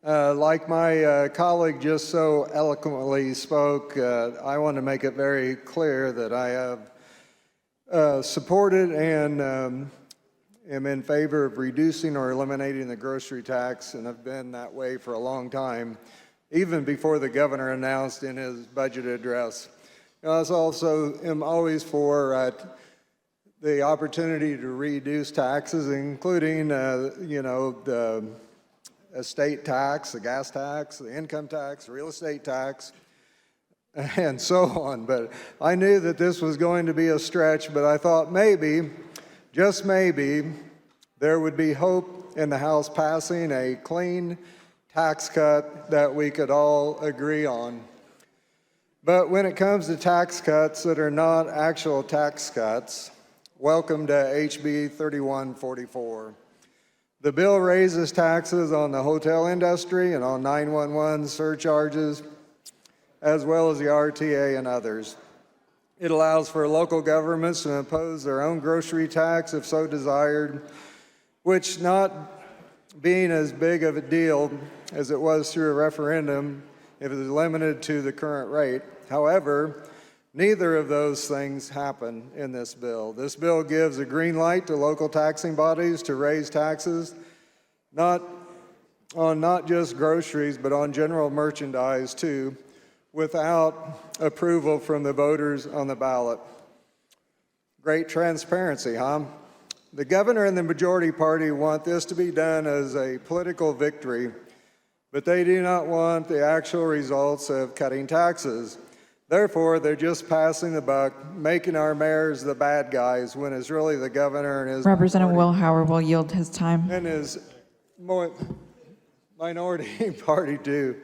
Like my colleague just so eloquently spoke, I want to make it very clear that I have supported and am in favor of reducing or eliminating the grocery tax, and have been that way for a long time, even before the governor announced in his budget address. I also am always for the opportunity to reduce taxes, including, the estate tax, the gas tax, the income tax, the real estate tax, and so on. But I knew that this was going to be a stretch, but I thought maybe, just maybe, there would be hope in the House passing a clean tax cut that we could all agree on. But when it comes to tax cuts that are not actual tax cuts, welcome to HB3144. The bill raises taxes on the hotel industry and on 911 surcharges, as well as the RTA and others. It allows for local governments to impose their own grocery tax if so desired, which, not being as big of a deal as it was through a referendum, if it is limited to the current rate. However, neither of those things happen in this bill. This bill gives a green light to local taxing bodies to raise taxes, not just groceries, but on general merchandise too, without approval from the voters on the ballot. Great transparency, huh? The governor and the majority party want this to be done as a political victory, but they do not want the actual results of cutting taxes. Therefore, they're just passing the buck, making our mayors the bad guys when it's really the governor and his Representative Wilhour will yield his time. And his minority party to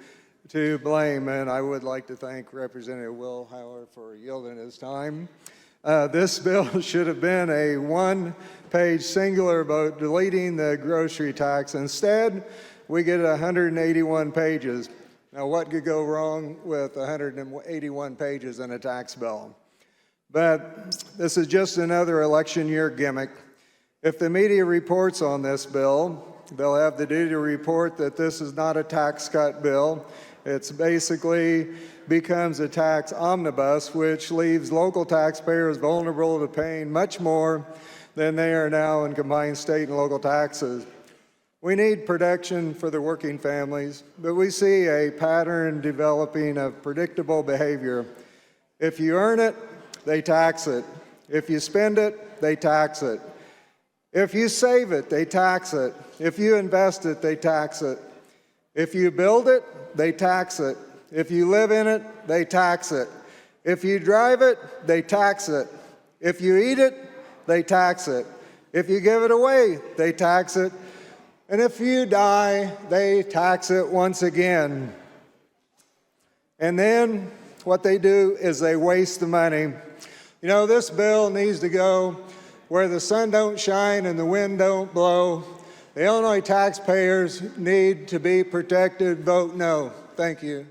blame. And I would like to thank Representative Wilhour for yielding his time. This bill should have been a one-page singular vote deleting the grocery tax. Instead, we get 181 pages. Now, what could go wrong with 181 pages in a tax bill? But this is just another election year gimmick. If the media reports on this bill, they'll have the duty to report that this is not a tax cut bill. It's basically becomes a tax omnibus, which leaves local taxpayers vulnerable to paying much more than they are now in combined state and local taxes. We need protection for the working families, but we see a pattern developing of predictable behavior. If you earn it, they tax it. If you spend it, they tax it. If you save it, they tax it. If you invest it, they tax it. If you build it, they tax it. If you live in it, they tax it. If you drive it, they tax it. If you eat it, they tax it. If you give it away, they tax it. And if you die, they tax it once again. And then what they do is they waste the money. You know, this bill needs to go where the sun don't shine and the wind don't blow. The Illinois taxpayers need to be protected. Vote no. Thank you.